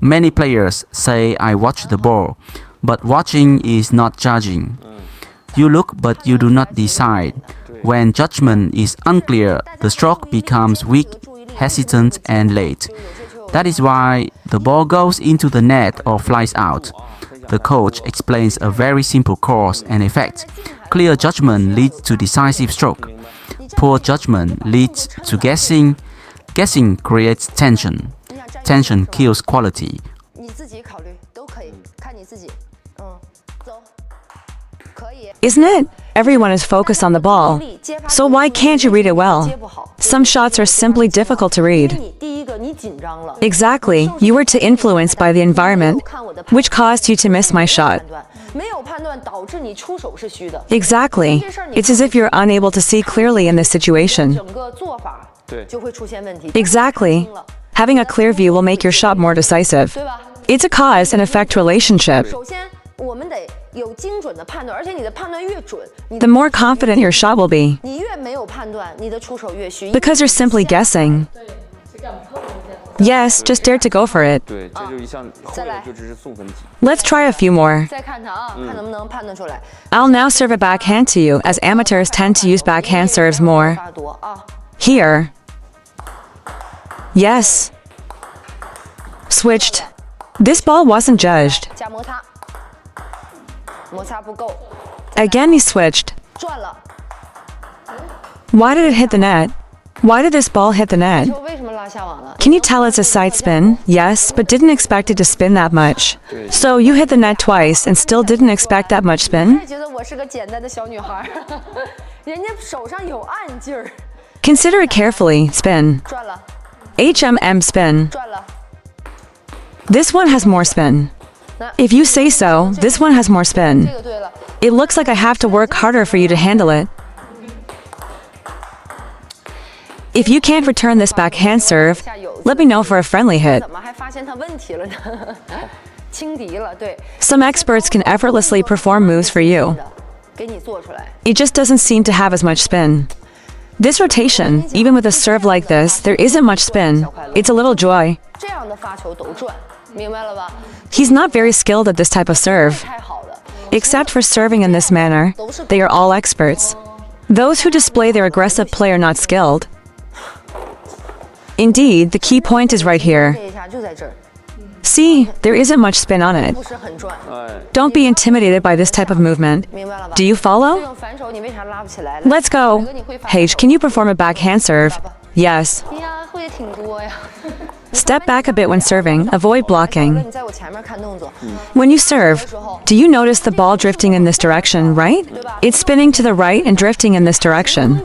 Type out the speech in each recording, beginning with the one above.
Many players say I watch the ball, but watching is not judging. You look but you do not decide. When judgment is unclear, the stroke becomes weak, hesitant and late. That is why the ball goes into the net or flies out. The coach explains a very simple cause and effect. Clear judgment leads to decisive stroke. Poor judgment leads to guessing. Guessing creates tension. Tension kills quality. Isn't it? Everyone is focused on the ball. So why can't you read it well? Some shots are simply difficult to read. Exactly. You were too influenced by the environment, which caused you to miss my shot. Exactly. It's as if you're unable to see clearly in this situation. Exactly. Having a clear view will make your shot more decisive. It's a cause and effect relationship. The more confident your shot will be, because you're simply guessing. Yes, just dare to go for it. Let's try a few more. I'll now serve a backhand to you, as amateurs tend to use backhand serves more. Here. Yes. Switched. This ball wasn't judged. Again he switched. Why did it hit the net? Why did this ball hit the net? Can you tell it's a side spin? Yes, but didn't expect it to spin that much. So you hit the net twice and still didn't expect that much spin? Consider it carefully. Spin. HMM spin. This one has more spin. If you say so, this one has more spin. It looks like I have to work harder for you to handle it. If you can't return this backhand serve, let me know for a friendly hit. Some experts can effortlessly perform moves for you. It just doesn't seem to have as much spin. This rotation, even with a serve like this, there isn't much spin. It's a little joy. He's not very skilled at this type of serve. Except for serving in this manner, they are all experts. Those who display their aggressive play are not skilled. Indeed, the key point is right here. See, there isn't much spin on it. Don't be intimidated by this type of movement. Do you follow? Let's go. H, can you perform a backhand serve? Yes. Step back a bit when serving, avoid blocking. When you serve, do you notice the ball drifting in this direction, right? It's spinning to the right and drifting in this direction.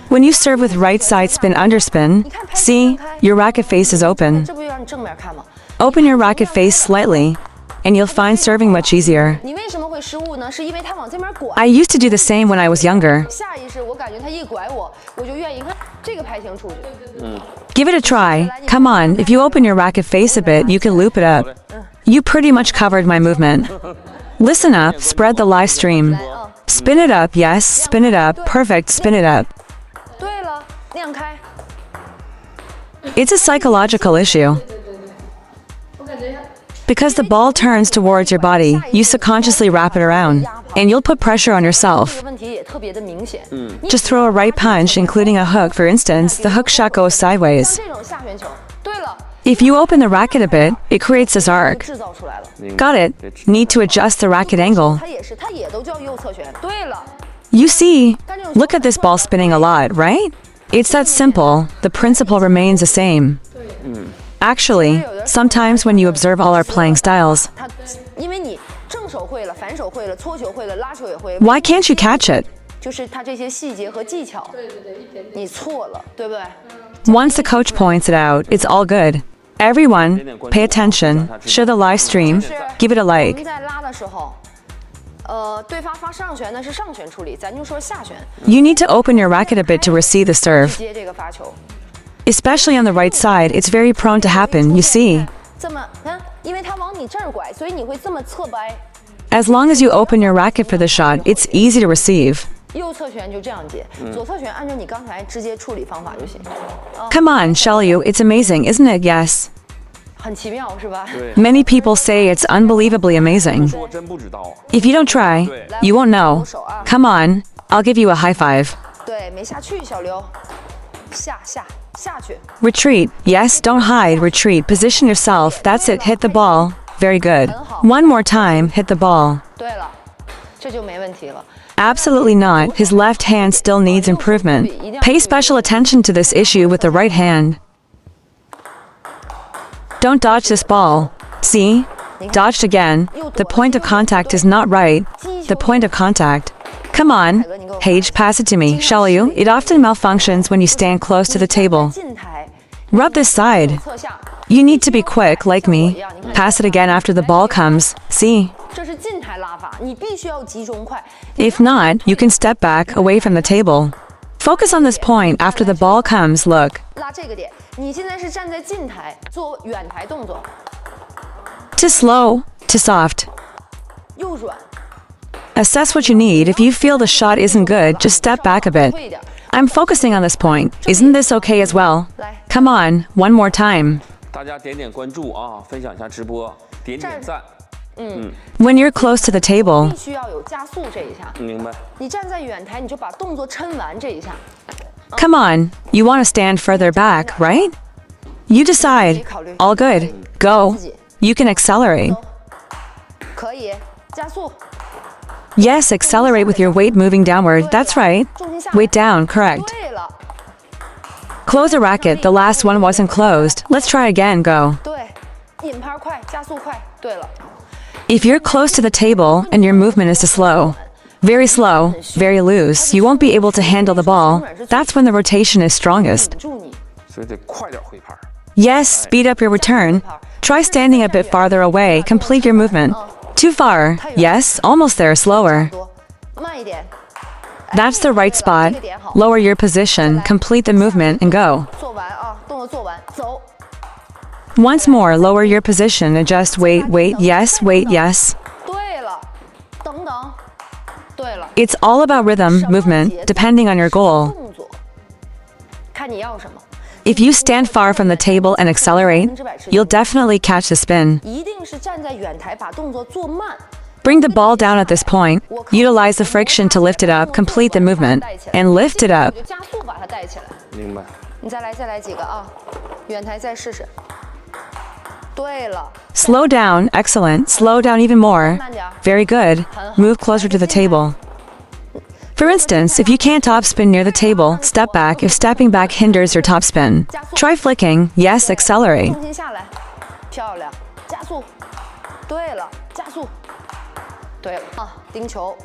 When you serve with right side spin underspin, see, your racket face is open. Open your racket face slightly, and you'll find serving much easier. I used to do the same when I was younger. Give it a try. Come on, if you open your racket face a bit, you can loop it up. You pretty much covered my movement. Listen up, spread the live stream. Spin it up, yes, spin it up, perfect, spin it up. It's a psychological issue. Because the ball turns towards your body, you subconsciously wrap it around, and you'll put pressure on yourself. Just throw a right punch, including a hook, for instance, the hook shot goes sideways. If you open the racket a bit, it creates this arc. Got it. Need to adjust the racket angle. You see, look at this ball spinning a lot, right? It's that simple. The principle remains the same. Actually, sometimes when you observe all our playing styles, why can't you catch it? Once the coach points it out, it's all good. Everyone, pay attention, share the live stream, give it a like. You need to open your racket a bit to receive the serve. Especially on the right side, it's very prone to happen, you see. As long as you open your racket for the shot, it's easy to receive. 右侧旋就这样接，左侧旋按照你刚才直接处理方法就行。Come on, Xiaoyu, it's amazing, isn't it? Yes. 很奇妙是吧？ Many people say it's unbelievably amazing. 我真不知道啊。 If you don't try, you won't know. Come on, I'll give you a high five. 对，没下去，小刘，下去。 Retreat. Yes, don't hide. Retreat. Position yourself. That's it. Hit the ball. Very good. One more time. Hit the ball. 对了，这就没问题了。 Absolutely not. His left hand still needs improvement. Pay special attention to this issue with the right hand. Don't dodge this ball. See? Dodged again. The point of contact is not right. The point of contact. Come on. Paige, pass it to me, shall you? It often malfunctions when you stand close to the table. 近台 Rub this side. 侧下， You need to be quick, like me. Pass it again after the ball comes. See? 这是近台拉法，你必须要集中快。 If not, you can step back away from the table. Focus on this point after the ball comes. Look. 拉这个点，你现在是站在近台做远台动作， Too slow, too soft. 右转， Assess what you need. If you feel the shot isn't good, just step back a bit. 退一点。 I'm focusing on this point. Isn't this okay as well? Come on, one more time. 大家点点关注啊，分享一下直播，点点赞。 When you're close to the table, 必须要有加速这一下。明白。你站在远台，你就把动作抻完这一下。 come on, you want to stand further back, right? You decide. All good. Go. You can accelerate. 可以加速， Yes, accelerate with your weight moving downward. That's right. 重心下来。 Weight down, correct. 对了， Close a racket. The last one wasn't closed. Let's try again. Go. 对，引拍快，加速快。对了， If you're close to the table and your movement is too slow, very slow, very loose, you won't be able to handle the ball. That's when the rotation is strongest. 顶住你。所以得快点回拍。 Yes, speed up your return. Try standing a bit farther away. Complete your movement. Too far. Yes, almost there. Slower. 多，慢一点。 That's the right spot. Lower your position. Complete the movement and go. 做完啊，动作做完，走。 Once more, lower your position. Adjust. Wait, wait. Yes, wait, yes. 对了，等等。对了， It's all about rhythm, movement, depending on your goal. 动作，看你要什么。 If you stand far from the table and accelerate, you'll definitely catch the spin. 一定是站在远台，把动作做慢。 Bring the ball down at this point. Utilize the friction to lift it up. Complete the movement. And lift it up. 就加速把它带起来。明白。你再来几个啊，远台再试试。对了， Slow down. Excellent. Slow down even more. Very good. Move closer to the table. For instance, if you can't topspin near the table, step back if stepping back hinders your topspin. Try flicking. Yes, accelerate. 重心下来，漂亮，加速。对了，加速。对了啊，盯球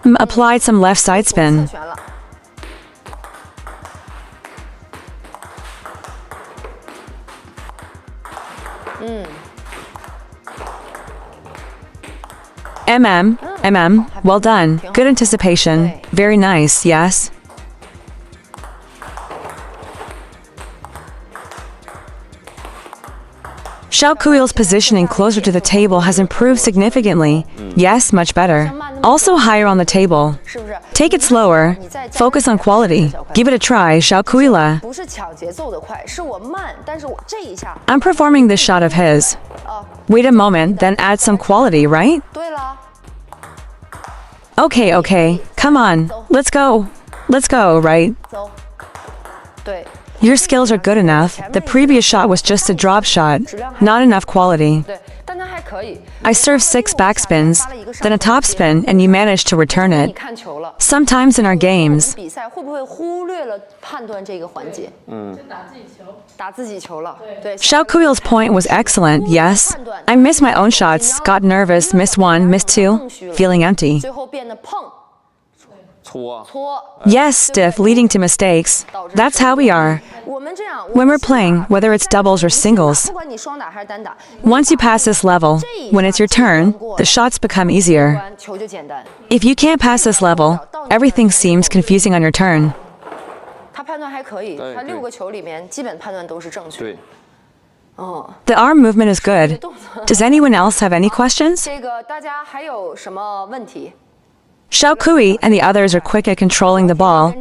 ，Applied some left side 侧 spin. 旋了。Well done. Good anticipation. Very nice, yes. Xiaokuil's positioning closer to the table has improved significantly. Yes, much better. Also higher on the table. 是不是？ Take it slower. Focus on quality. Give it a try, Xiaokuila. 不是抢节奏的快，是我慢，但是我这一下， I'm performing this shot of his. Wait a moment, then add some quality, right? 对了， Okay, okay. Come on. Let's go. Let's go, right? 走。对 Your skills are good enough. The previous shot was just a drop shot. Not enough quality. 对，但它还可以。 I served 6 backspins, then a topspin, and you managed to return 你 it. 看球了。 Sometimes in our games, 比赛会不会忽略了判断这个环节？打自己球了。对。 Xiaokuil's point was excellent, yes. I missed my own shots, got nervous, missed one, missed two, feeling empty. 最后变得碰搓。搓。 Yes, stiff, leading to mistakes. That's how we are. 我们这样。 When we're playing, whether it's doubles or singles, 不管你双打还是单打， once you pass this level, when it's your turn, the shots become easier. 完球就简单。 If you can't pass this level, everything seems confusing on your turn. 他判断还可以，对他6个球里面基本判断都是正确。对。 The arm movement is good. Does anyone else have any questions? 这个大家还有什么问题？ Xiao Kui and the others are quick at controlling the ball,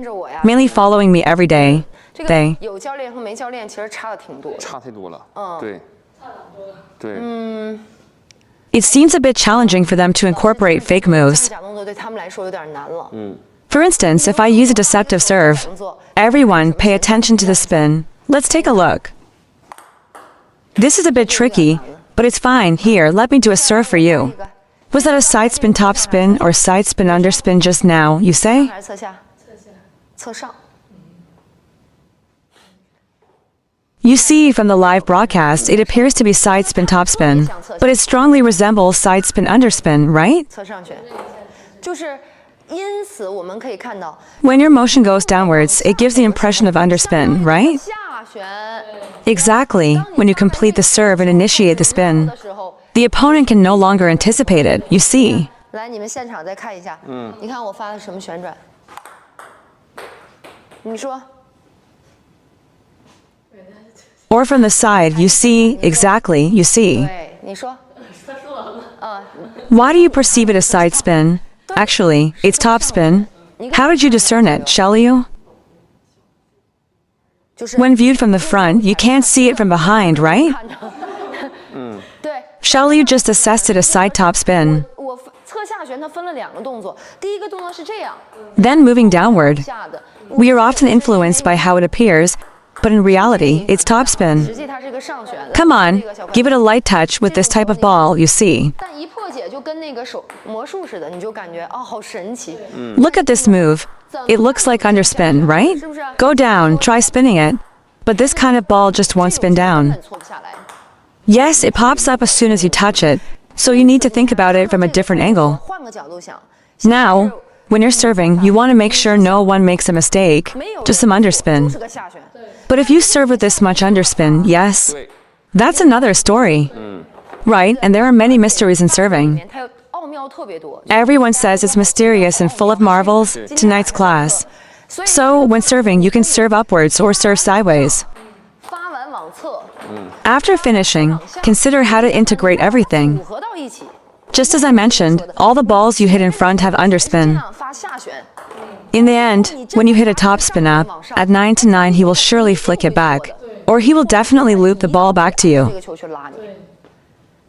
mainly following me every day. 这个 They. 有教练和没教练其实差的挺多的。差太多了。对，对， It seems a bit challenging for them to incorporate fake moves. 假动作对他们来说有点难了。 For instance, if I use a deceptive serve, everyone pay attention to the spin. Let's take a look. This is a bit tricky, but it's fine. Here, let me do a serve for you. Was that a side spin top spin or side spin underspin just now, you say? 还是侧下？侧上。 You see, from the live broadcast, it appears to be side spin top spin, but it strongly resembles side spin underspin, right? 侧上旋，就是因此我们可以看到 When your motion goes downwards, it gives the impression of underspin, right? 下旋 Exactly. When you complete the serve and initiate the spin, 的时候， the opponent can no longer anticipate it, you see. 来你们现场再看一下，你看我发的什么旋转？你说 Or from the side, you see, exactly, you see. 对，你说， Why do you perceive it as side spin? Actually, it's top spin. How did you discern it, shall you? 就是 When viewed from the front, you can't see it from behind, right? 看着，对 Shall you just assessed it as side top spin? 我侧下旋它分了两个动作，第一个动作是这样 Then moving downward. 下的， We are often influenced by how it appears, but in reality, it's top spin. 实际它是一个上旋。 Come on, 这个小 give it a light touch with this type of ball, you see. 但一破解就跟那个手魔术似的，你就感觉哦，好神奇。 Look at this move. It looks like underspin, right? Go down, try spinning it. But this kind of ball just won't spin 根 down. 本搓不下来。 Yes, it pops up as soon as you touch it, so you need to think about it from a different angle. 换个角度想， Now, when you're serving, you want to make sure no one makes a mistake, 没有 just some 就 underspin. 是个下旋。 But if you serve with this much underspin, yes, 对， that's another story. Right, and there are many mysteries in serving. 它有奥妙特别多。 Everyone says it's mysterious and full of marvels. Tonight's class. 所以 So, when serving, you can serve upwards or serve sideways. 发完往侧， After finishing, consider how to integrate everything. 组合到一起， Just as I mentioned, all the balls you hit in front have 这 underspin. 样发下旋。 In the end, when you hit a top spin up, at 9 to 9 he will surely flick it back. Or he will definitely loop the ball back to 这 you. 个球去拉你。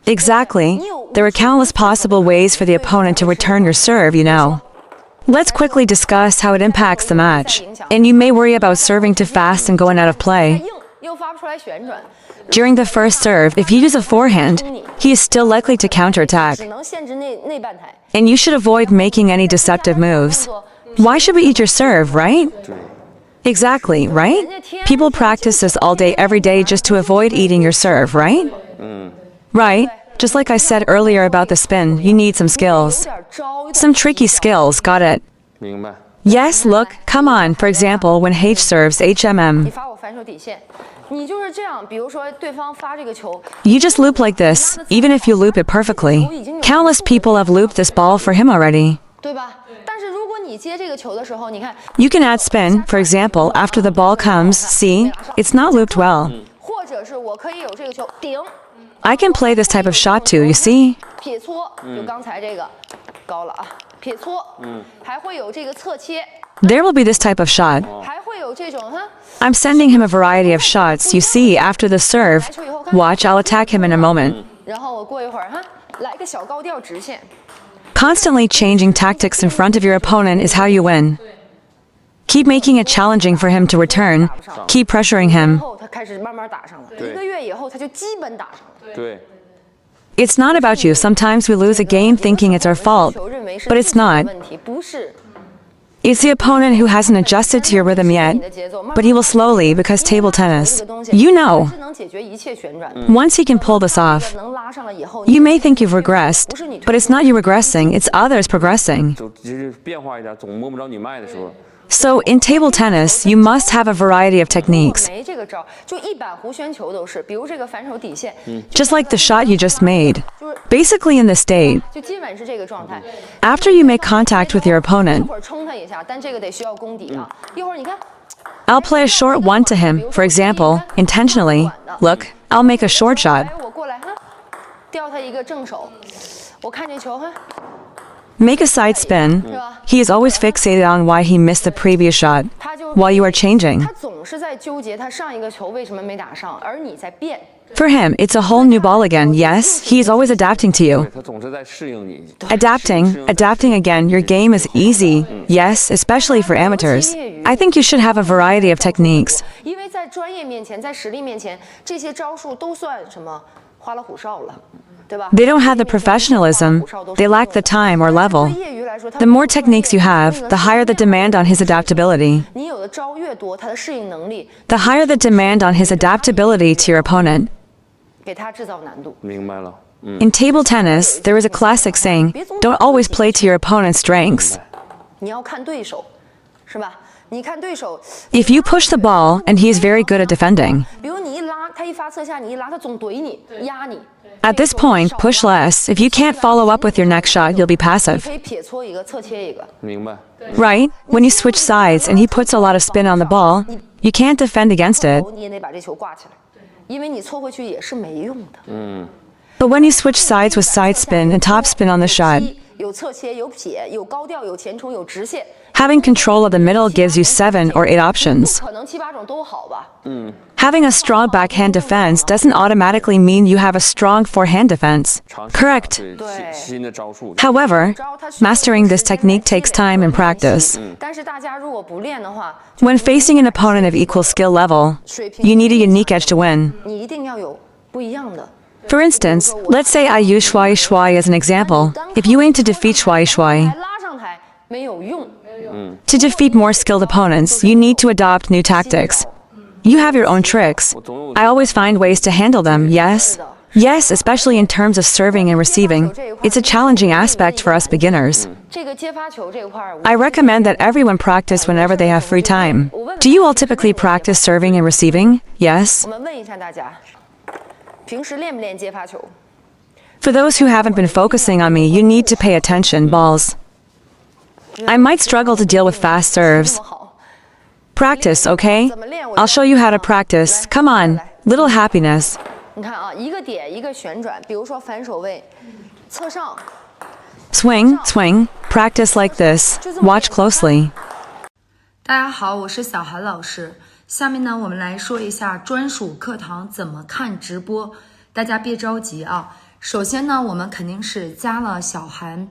Exactly. There are countless possible ways for the opponent to return your serve, you know. Let's quickly discuss how it impacts the match. And you may worry about serving too fast and going out of play. 硬又发不出来旋转， During the first serve, if you use a forehand, he is still likely to counterattack. 只能限制内半台。 And you should avoid making any deceptive moves. Why should we eat your serve, right? 对， Exactly, right? People practice this all day, every day just to avoid eating your serve, right? Right. Just like I said earlier about the spin, you need some 有 skills. 点招， Some tricky skills, got it. 明白。 Yes, look, come on. For example, when H serves 你 HMM, 发我反手底线，你就是这样。比如说对方发这个球， you just loop like this, even if you loop it perfectly. Countless people have looped this ball for him already. 对吧？但是如果你接这个球的时候，你看， You can add spin, for example, after the ball comes, see, it's not looped well. 或者是我可以有这个球顶 I can play this type of shot too, you see? 撇搓，就刚才这个高了啊，撇搓，还会有这个侧切， There will be this type of shot. 还会有这种哈， I'm sending him a variety of shots, you see, after the serve. Watch, I'll attack him in a moment. 然后我过一会儿哈，来个小高调直线， Constantly changing tactics in front of your opponent is how you win. Keep making it challenging for him to return. Keep pressuring 然 him. 后他开始慢慢打上了，对一个月以后他就基本打上了。对， It's not about you. Sometimes we lose a game thinking it's our fault, 球认为是 but 自 it's 己的 not. 问题，不是。 It's the opponent who hasn't adjusted to your rhythm yet, but he will slowly because table tennis. You know, 是能解决一切旋转， once he can pull this off, 能拉上了以后， you may think you've regressed, but it's not you regressing, it's others progressing. 就是变化一点，总摸不着你脉的时候， So in table tennis, you must have a variety of techniques, 没这个招，就一板弧旋球都是，比如这个反手底线， just like the shot you just made. 就是 Basically in this state, 就基本是这个状态。 after you make contact with your 一 opponent, 会儿冲他一下，但这个得需要功底啊。一会儿你看， I'll play a short one to him, for example, intentionally. Look, I'll make a short shot. 来我过来哈，吊他一个正手，我看这球哈， Make a side spin. He is always fixated on why he missed the previous shot while you are changing. 他总是在纠结他上一个球为什么没打上，而你在变。 For him, it's a whole new ball again. Yes, he is always adapting to you. 他总是在适应你。 Adapting again. Your game is easy. Yes, especially for amateurs. I think you should have a variety of techniques. 因为在专业面前，在实力面前，这些招数都算什么花里胡哨了，对吧？ They don't have the professionalism. They lack the time or level. 对业余来说，他 The more techniques you have, the higher the demand on his adaptability. 你有的招越多，他的适应能力 The higher the demand on his adaptability to your opponent. 给他制造难度。明白了。 In table tennis, there is a classic saying, don't always play to your opponent's strengths. 你要看对手，是吧？你看对手， If you push the ball, and he is very good at defending, 比如你一拉，他一发侧下，你一拉，他总怼你，压你。 at this point, push less. If you can't follow up with your next shot, you'll be 你 passive. 可以撇搓一个，侧切一个。明白。 Right? When you switch sides and he puts a lot of spin on the ball, you can't defend against it. 你也得把这球挂起来，因为你搓回去也是没用的。 But when you switch sides with side spin and top spin on the shot, 有侧切，有撇，有高吊，有前冲，有直线， having control of the middle gives you 7 or 8 options. 可能7、8种都好吧。 Having a strong backhand defense doesn't automatically mean you have a strong forehand defense. 尝试 Correct. 对新的招数。 However, mastering this technique takes time and practice. 但是大家如果不练的话， When facing an opponent of equal skill level, 水平 you need a unique edge to win. 你一定要有不一样的。 For instance, let's say I use Shuai Shuai as an example. If you aim to defeat Shuai 还 Shuai, 拉上台没有用， to defeat more skilled opponents, you need to adopt new tactics. You have your own tricks. I always find ways to handle them, yes? Yes, especially in terms of serving and receiving. It's a challenging aspect for us beginners. 这个接发球这块儿， I recommend that everyone practice whenever they have free time. Do you all typically practice serving and receiving? Yes? 我们问一下大家，平时练不练接发球？ For those who haven't been focusing on me, you need to pay attention, balls. I might struggle to deal with fast 这 serves. 么好， Practice, okay? I'll show you how to practice. Come on, little happiness. 你看啊，一个点一个旋转，比如说反手位，侧上， Swing, swing. Practice like this. Watch closely. 大家好，我是小韩老师。下面呢，我们来说一下专属课堂怎么看直播。大家别着急啊。首先呢，我们肯定是加了小韩